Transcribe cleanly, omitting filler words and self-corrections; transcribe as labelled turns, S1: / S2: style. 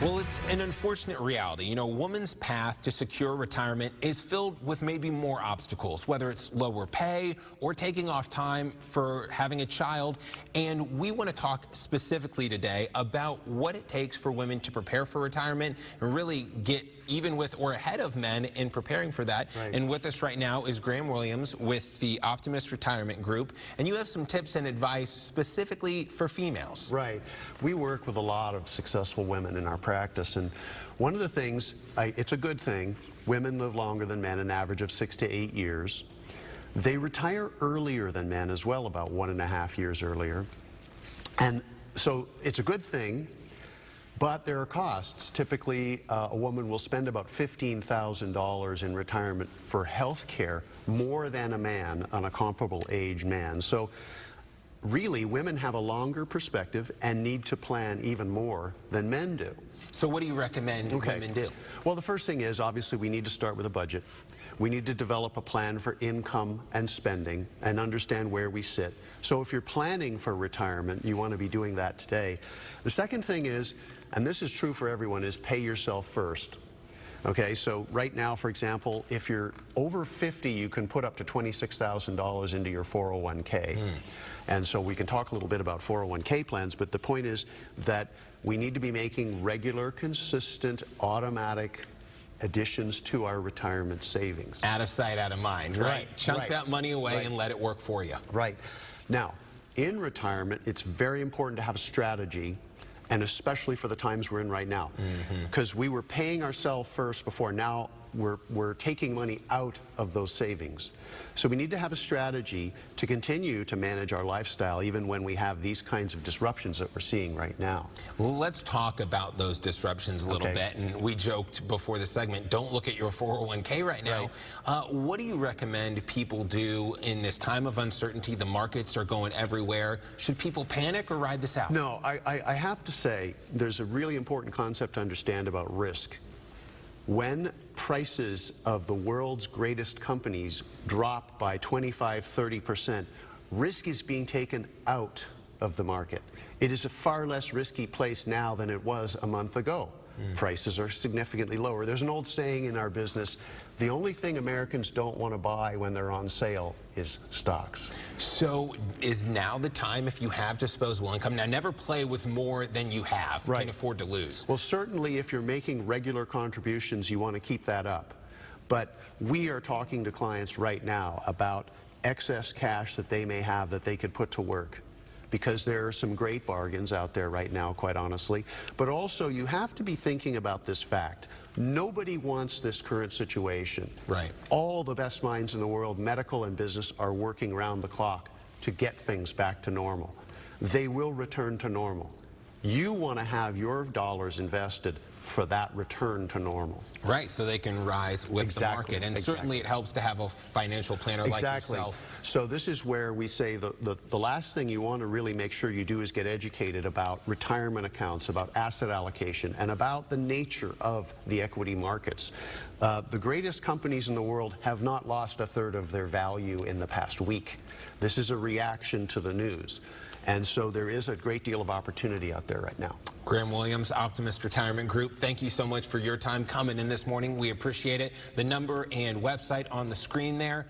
S1: Well, it's an unfortunate reality. You know, a woman's path to secure retirement is filled with maybe more obstacles, whether it's lower pay or taking off time for having a child. And we want to talk specifically today about what it takes for women to prepare for retirement and really get even with or ahead of men in preparing for that.
S2: Right.
S1: And with us right now is Graham Williams with the Optimist Retirement Group. And you have some tips and advice specifically for females.
S2: Right. We work with a lot of successful women in our practice, and one of the things, it's a good thing, women live longer than men, an average of 6 to 8 years. They retire earlier than men as well, about 1.5 years earlier. And so it's a good thing, but there are costs. Typically, a woman will spend about $15,000 in retirement for health care, more than a man, on a comparable age man. So really, women have a longer perspective and need to plan even more than men do.
S1: So what do you recommend women do?
S2: Well, the first thing is, obviously, we need to start with a budget. We need to develop a plan for income and spending and understand where we sit. So if you're planning for retirement, you want to be doing that today. The second thing is, and this is true for everyone, is pay yourself first. Okay, so right now, for example, if you're over 50, you can put up to $26,000 into your 401k. And so we can talk a little bit about 401k plans, but the point is that we need to be making regular, consistent, automatic additions to our retirement savings.
S1: Out of sight, out of mind, right? Chunk that money away and let it work for you.
S2: Right. Now, in retirement, it's very important to have a strategy, and especially for the times we're in right now. Because we were paying ourselves first before, now we're taking money out of those savings. So we need to have a strategy to continue to manage our lifestyle even when we have these kinds of disruptions that we're seeing right now.
S1: Well, let's talk about those disruptions a little bit. And we joked before the segment, don't look at your 401k right now. What do you recommend people do in this time of uncertainty? The markets are going everywhere. Should people panic or ride this out?
S2: No, I have to say there's a really important concept to understand about risk. When prices of the world's greatest companies drop by 25–30%, risk is being taken out of the market. It is a far less risky place now than it was a month ago. Prices are significantly lower. There's an old saying in our business, the only thing Americans don't want to buy when they're on sale is stocks.
S1: So is now the time, if you have disposable income, now never play with more than you have, can afford to lose?
S2: Well, certainly if you're making regular contributions, you want to keep that up. But we are talking to clients right now about excess cash that they may have that they could put to work, because there are some great bargains out there right now, quite honestly. But also, you have to be thinking about this fact. Nobody wants this current situation.
S1: Right.
S2: All the best minds in the world, medical and business, are working round the clock to get things back to normal. They will return to normal. You want to have your dollars invested for that return to normal.
S1: Right, so they can rise with the market. And certainly it helps to have a financial planner like yourself.
S2: So this is where we say the last thing you want to really make sure you do is get educated about retirement accounts, about asset allocation, and about the nature of the equity markets. The greatest companies in the world have not lost 1/3 of their value in the past week. This is a reaction to the news. And so there is a great deal of opportunity out there right now.
S1: Graham Williams, Optimist Retirement Group, thank you so much for your time coming in this morning. We appreciate it. The number and website on the screen there.